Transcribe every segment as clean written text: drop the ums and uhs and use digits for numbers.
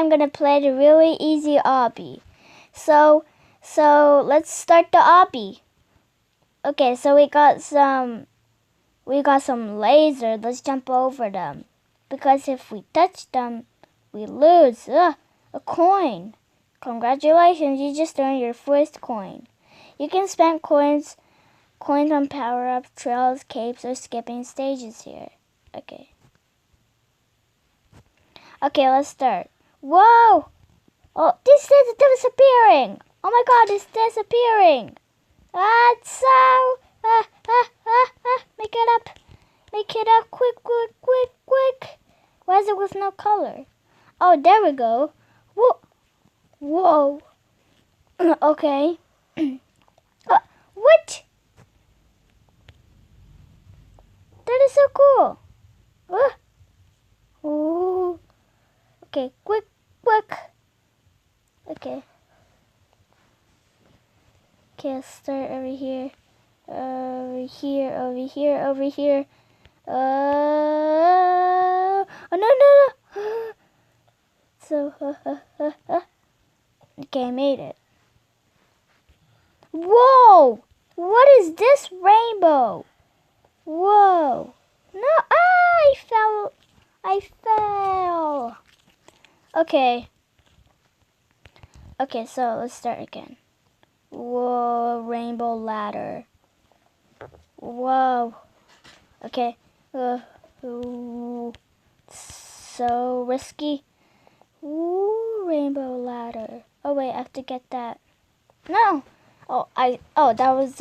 I'm gonna play the really easy obby. So let's start the obby. Okay, so we got some lasers. Let's jump over them, because if we touch them, we lose. A coin. Congratulations, you just earned your first coin. You can spend coins on power-ups, trails, capes, or skipping stages here. Okay, let's start. Whoa! Oh, this is disappearing! Oh my god, it's disappearing! It's so... Make it up! Make it up! Quick! Why is it with no color? Oh, there we go. Whoa! Okay. What? That is so cool! Ooh. Okay, quick! Okay, let's start over here. Over here. Oh no! So, okay, I made it. Whoa! What is this rainbow? Whoa! No, I fell. Okay, so let's start again. Whoa, rainbow ladder. Whoa. Okay. Ooh, so risky. Ooh, rainbow ladder. Oh wait, I have to get that. No. Oh, that was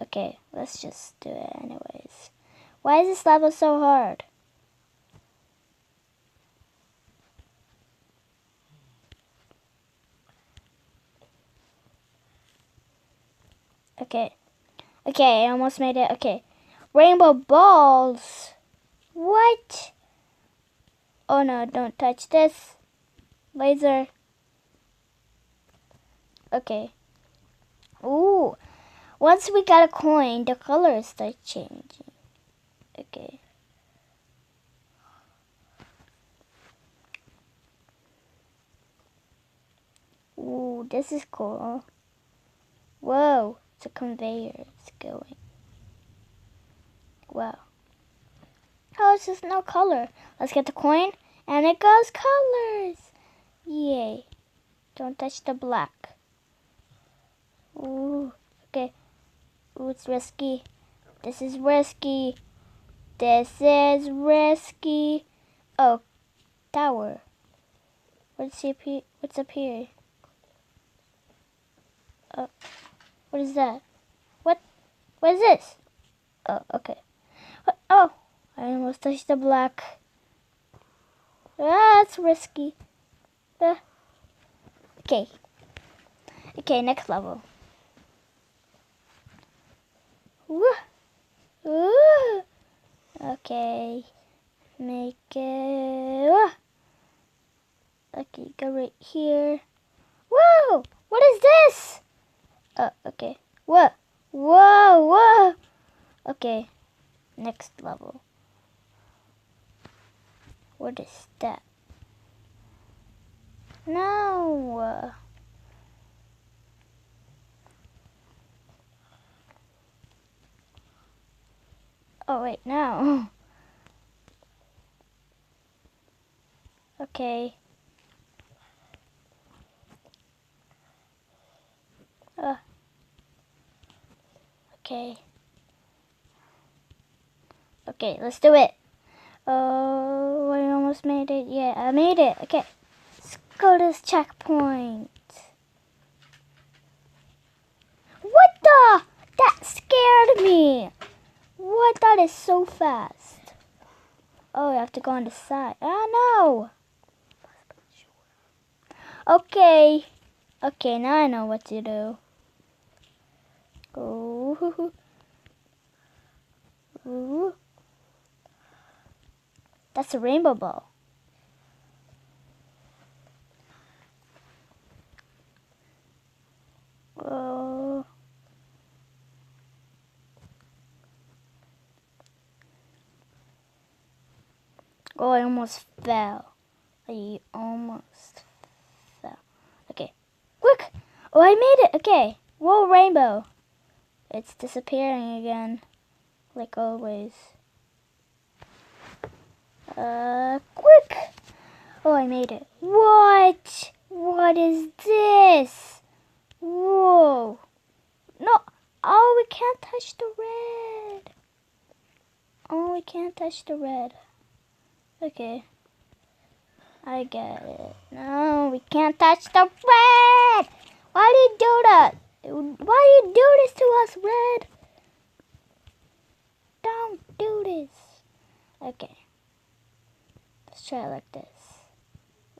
Okay, let's just do it anyways. Why is this level so hard? Okay, I almost made it. Okay, rainbow balls. What? Oh no, don't touch this. Laser. Okay. Ooh, once we got a coin, the colors start changing. Okay. Ooh, this is cool. Whoa, it's a conveyor. It's going. Wow. Oh, it's just no color. Let's get the coin, and it goes colors. Yay. Don't touch the black. Ooh, okay. Ooh, it's risky. This is risky. Oh, tower. What's up here? Oh, what is that? What is this? Oh, okay. Oh, I almost touched the black. It's risky. Okay, next level. Woo. Okay, make it. Okay, go right here. Whoa! What is this? Oh, okay. Whoa! Okay, next level. What is that? No! Oh, wait, no. Okay. Okay. Okay, let's do it. Oh, I almost made it. Yeah, I made it. Okay. Let's go to this checkpoint. What the? That scared me. What? That is so fast. Oh, I have to go on the side. Oh, no. Okay. Okay, now I know what to do. Ooh. Ooh. That's a rainbow ball. Oh. Oh, I almost fell. I almost fell. Okay. Quick! Oh, I made it! Okay. Whoa, rainbow. It's disappearing again. Like always. Quick! Oh, I made it. What? What is this? Whoa. No. Oh, we can't touch the red. Oh, we can't touch the red. Okay. I get it. No, we can't touch the red. Why do you do that? Why do you do this to us, red? Don't do this. Okay. Let's try it like this.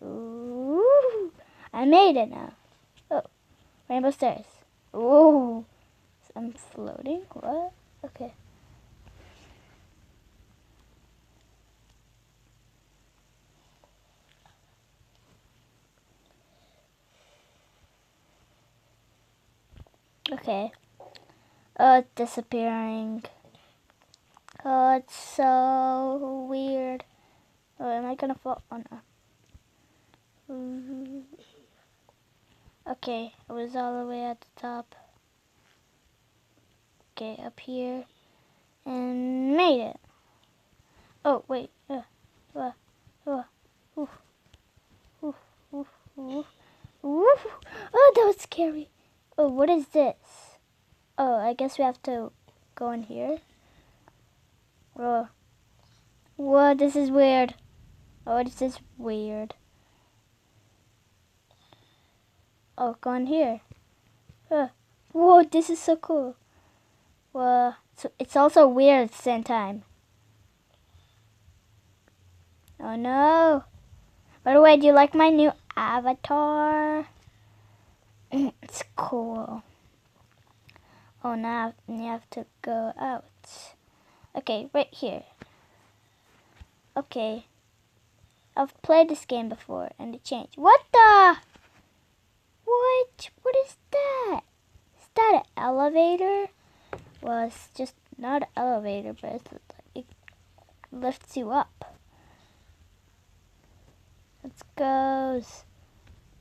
Ooh. I made it now. Oh, rainbow stairs. Ooh. I'm floating. What? Okay. Okay. Oh, it's disappearing. Oh, it's so weird. Oh, am I gonna fall? Oh no. Okay, I was all the way at the top. Okay, up here. And made it. Oh, wait. Oof, oof, oof, oof. Oh, that was scary. Oh, what is this? Oh, I guess we have to go in here. Oh. Whoa, this is weird. Oh, this is weird. Oh, go in here. Whoa, this is so cool. Whoa, so it's also weird at the same time. Oh no. By the way, do you like my new avatar? It's cool. Oh, now you have to go out. Okay, right here. Okay. I've played this game before and it changed. What the? What? What is that? Is that an elevator? Well, it's just not an elevator, but it lifts you up. Let's go.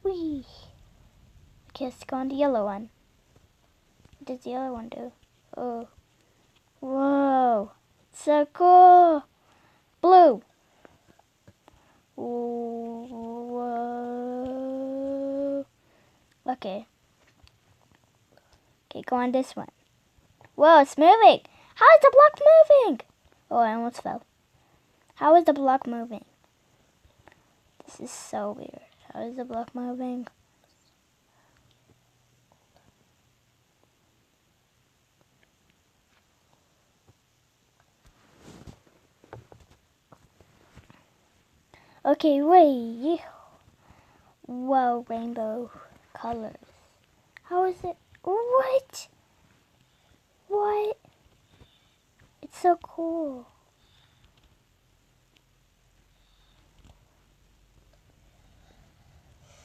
Whee. Okay, let's go on the yellow one. What does the yellow one do? Oh. Whoa. So cool. Blue. Whoa. Okay. Okay, go on this one. Whoa, it's moving. How is the block moving? Oh, I almost fell. How is the block moving? This is so weird. How is the block moving? Okay, wait. Whoa, rainbow colors. How is it? What? What? It's so cool.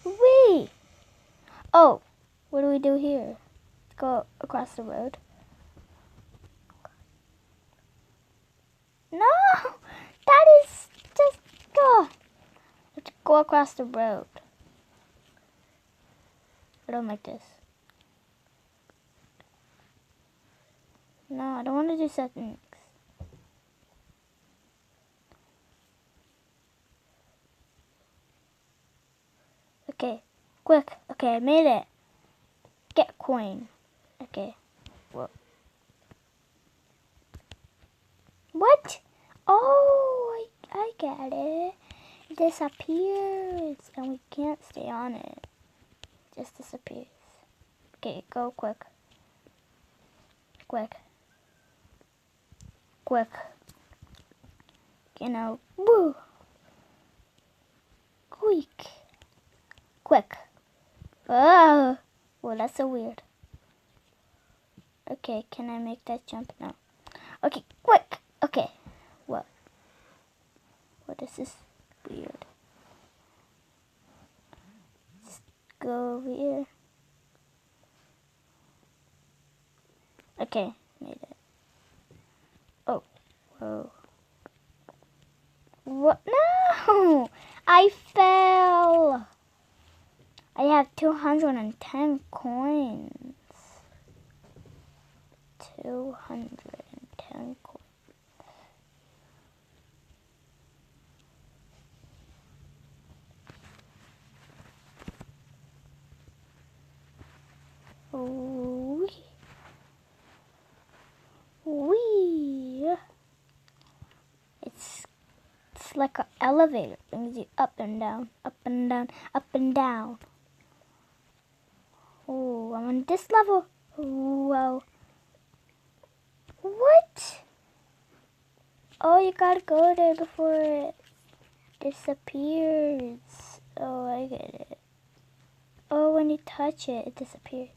Wait. Oh, what do we do here? Let's go across the road. No, that is just go. Let's go across the road. I don't like this. No, I don't want to do settings. Okay, quick. Okay, I made it. Get a coin. Okay. Whoa. What? Oh, I get it. It disappears and we can't stay on it. It just disappears. Okay, go quick. Quick. Quick. You know, woo. Quick. Quick. Oh, well, that's so weird. Okay, can I make that jump? No. Okay, quick. Okay. What? What is this? Weird. Just go over here. Okay, made it. Oh, whoa. What? No! I fell! I have 210 coins. 210 coins. Wee. It's like an elevator. Brings you up and down, up and down, up and down. Oh, I'm on this level. Whoa. What? Oh, you gotta go there before it disappears. Oh, I get it. Oh, when you touch it, it disappears.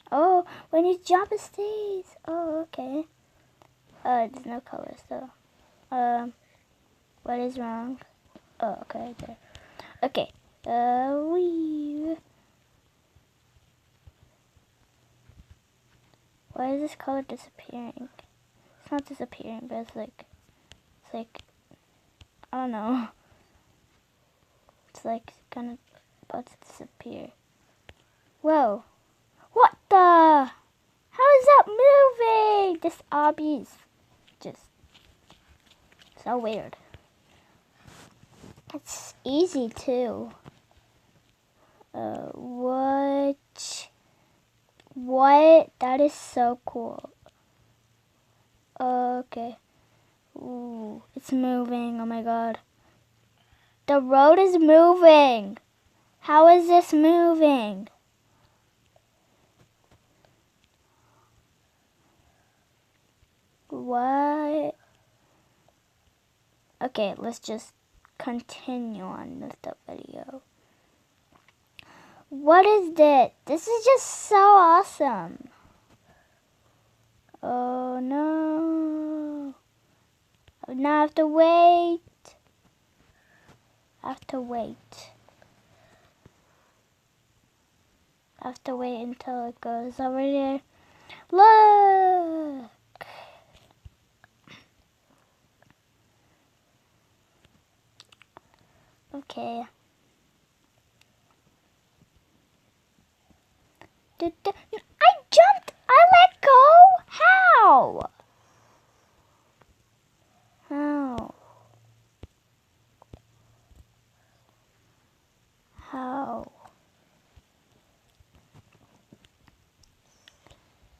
Oh, when you jump, it stays. Oh, okay. There's no color still. What is wrong? Oh, okay, there. Okay. Why is this color disappearing? It's not disappearing, but it's like, I don't know. It's like kind of about to disappear. Whoa. What the? How is that moving? This obby's just so weird. It's easy too. What? What? That is so cool. Okay. Ooh, it's moving. Oh my god. The road is moving. How is this moving? What? Okay, let's just continue on with the video. What is this? This is just so awesome. Oh no. Now I have to wait. I have to wait. I have to wait until it goes over there. Look! Okay. I jumped! I let go! How? How? How?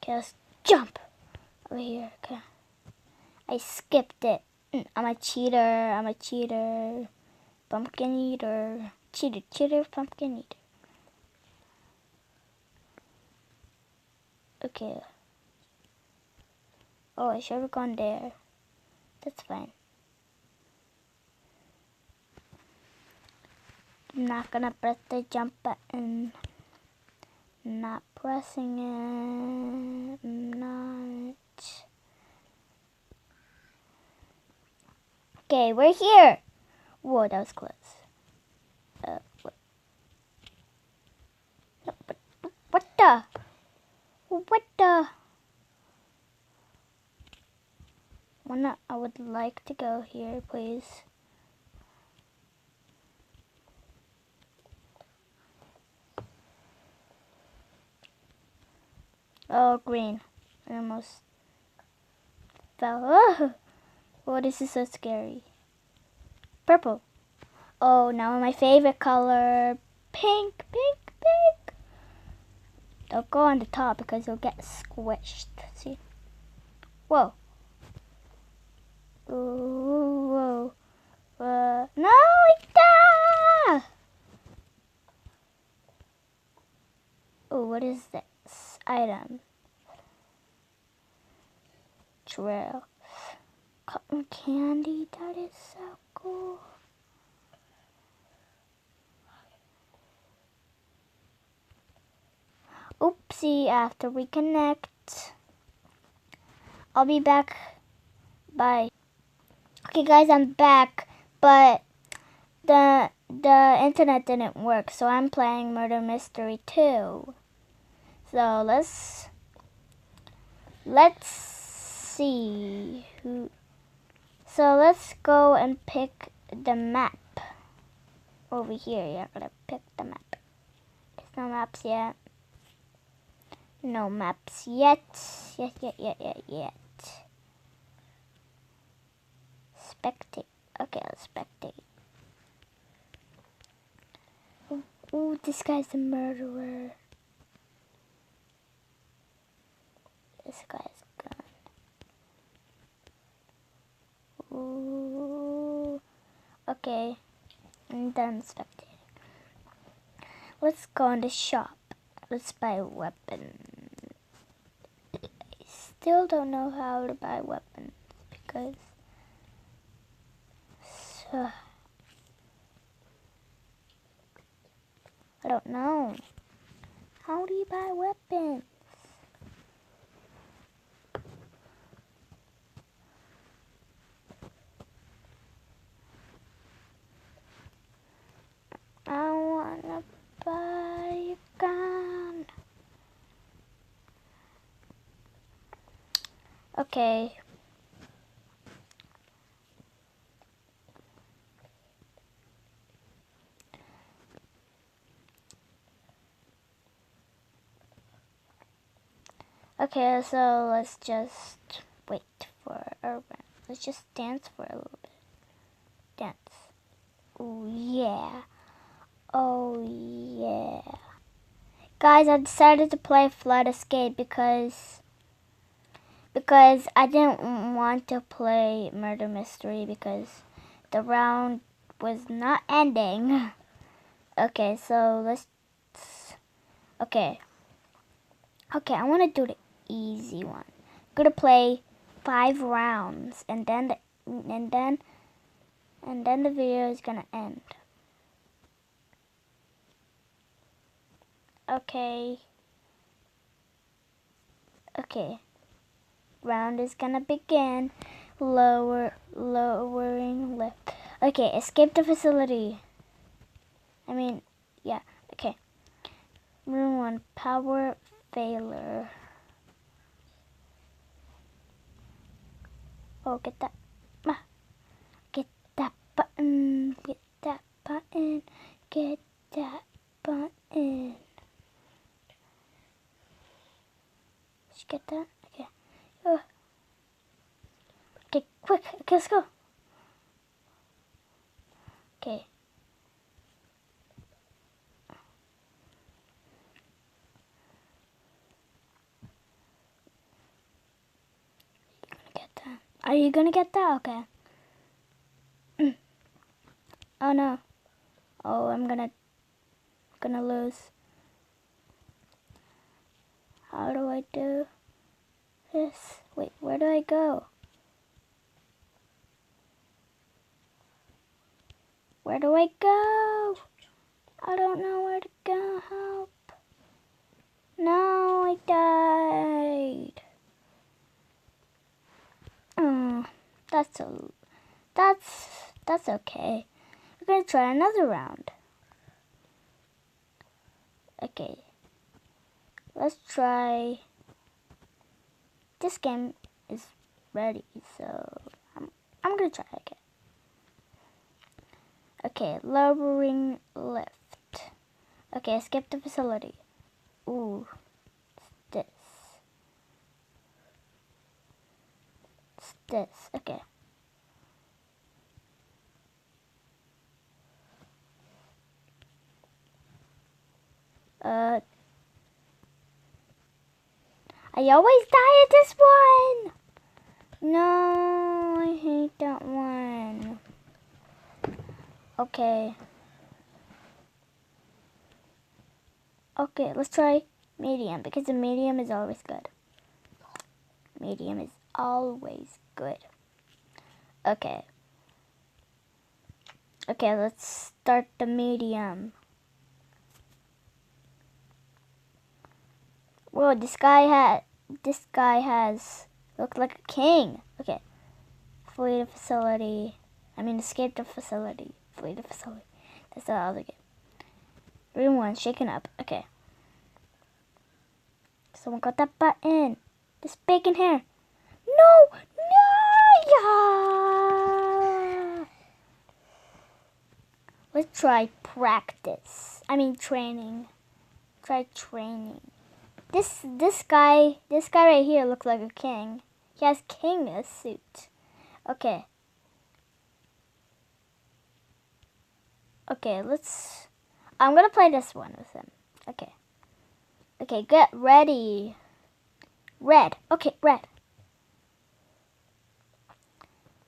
Okay, let's jump over here. Okay. I skipped it. I'm a cheater. I'm a cheater. Pumpkin eater. Cheater, cheater, pumpkin eater. Okay. Oh, I should have gone there. That's fine. I'm not gonna press the jump button. Not pressing it. I'm not. Okay, we're here. Whoa, that was close. What? No, what the? What the? I would like to go here, please. Oh, green. I almost fell. Oh, this is so scary. Purple. Oh, now my favorite color. Pink, pink, pink. Don't go on the top because you'll get squished. See? Whoa. Ooh, whoa. No, it's Oh, what is this item? Trail. Cotton candy. That is so cool. Oopsie, I have to reconnect. I'll be back. Bye. Okay guys, I'm back, but the internet didn't work, so I'm playing Murder Mystery 2. So let's see who. So let's go and pick the map over here. You're gonna pick the map. There's no maps yet. No maps yet. Yet. Spectate. Okay, let's spectate. Ooh, this guy's a murderer. This guy's gone. Ooh. Okay, I'm done spectating. Let's go in the shop. Let's buy a weapon. I still don't know how to buy weapons because I don't know. How do you buy weapons? I wanna buy a gun. Okay. Okay, so let's just wait for our round. Let's just dance for a little bit. Dance. Oh yeah. Oh yeah. Guys, I decided to play Flood Escape because I didn't want to play Murder Mystery because the round was not ending. Okay, so let's. Okay, I want to do the easy one. I'm gonna play 5 rounds, and then the video is gonna end. Okay. Round is gonna begin. Lowering lift. Okay, escape the facility. Yeah. Okay. Room 1, power failure. Oh, get that. Get that button. Get that button. Get that button. Did you get that? Okay. Okay, quick. Okay, let's go. Okay. Are you gonna get that? Okay. Oh no. Oh, I'm gonna lose. How do I do this? Wait, where do I go? Where do I go? I don't know where to go. Help. No, I died. Oh, that's okay. We're gonna try another round. Okay. Let's try. This game is ready, so I'm gonna try again. Okay, lowering lift. Okay, escape the facility. Ooh, it's this. Okay. I always die at this one. No, I hate that one. Okay. Okay, let's try medium because the medium is always good. Medium is always good. Okay. Okay, let's start the medium. Whoa, this guy has looked like a king. Okay. Flee the facility. Escape the facility. Flee the facility. That's the other game. Room 1, shaken up. Okay. Someone got that button. This bacon here. No! Yeah! Let's try practice. I mean training. Try training. This guy right here looks like a king. He has king in a suit. Okay. Okay, I'm gonna play this one with him. Okay. Okay, get ready. Red. Okay, red.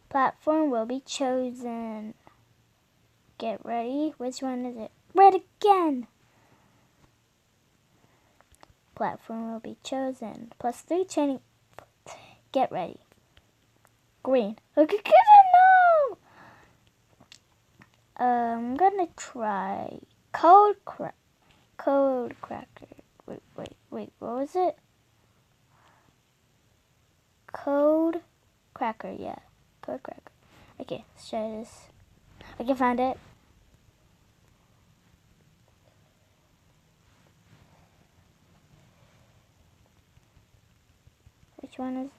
Platform will be chosen. Get ready. Which one is it? Red again. Platform will be chosen. +3 training. Get ready. Green. Okay, good no. I'm gonna try code cracker. Wait. What was it? Code cracker. Yeah, code cracker. Okay, let's try this. Okay, found it. Which one is?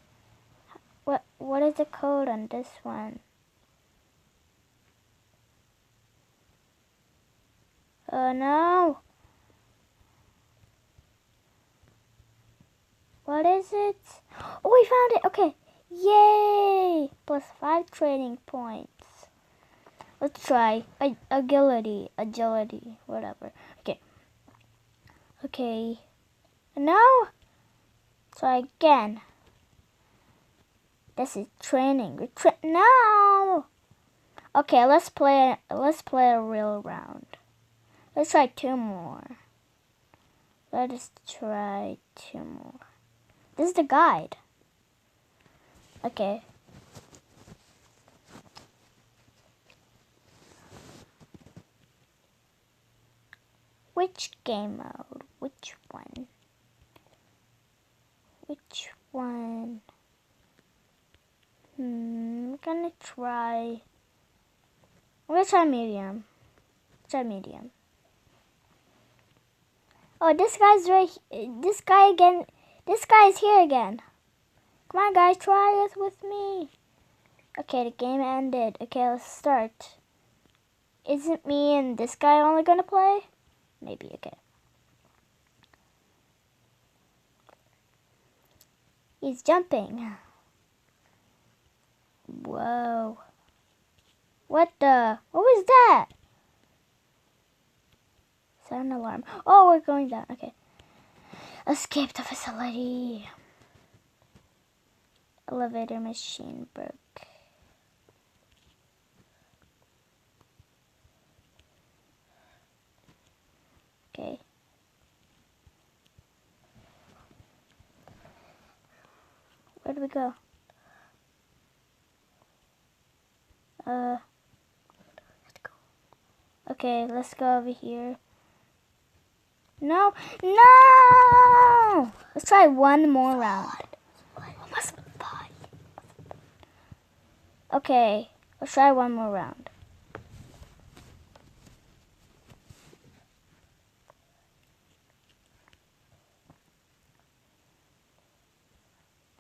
What is the code on this one? Oh no! What is it? Oh, we found it! Okay. Yay! +5 trading points. Let's try agility, whatever. Okay. No! Try again. This is training. No! Okay, let's play a real round. Let's try 2 more. Let us try 2 more. This is the guide. Okay. Which game mode? Which one? I'm gonna try medium. Try medium. Oh, this guy's this guy again. This guy's here again. Come on, guys, try it with me. Okay, the game ended. Okay, let's start. Isn't me and this guy only gonna play? Maybe, okay. He's jumping. Whoa. What was that? Is that an alarm? Oh, we're going down. Okay. Escape the facility. Elevator machine broke. Okay. Where do we go? Okay, let's go over here. No! Let's try one more round. Okay, let's try one more round.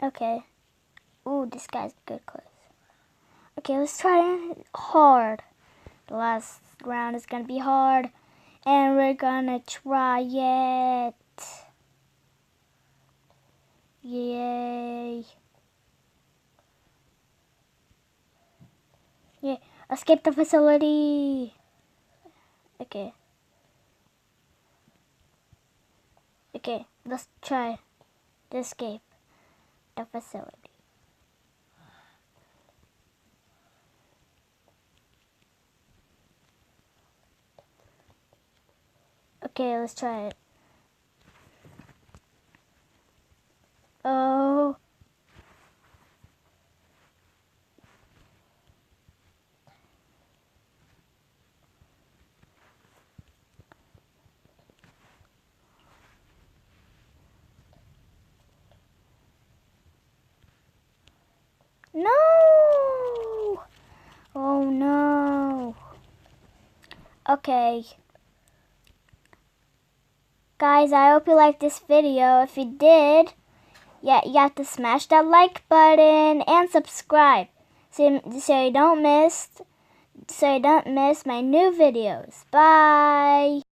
Okay. Ooh, this guy's good close. Okay, let's try hard. The last round is gonna be hard. And we're gonna try it. Yay. Yeah, escape the facility. Okay. Okay, let's try to escape the facility. Okay, let's try it. Oh. No! Oh no. Okay. Guys, I hope you liked this video. If you did, yeah, you have to smash that like button and subscribe so you don't miss my new videos. Bye.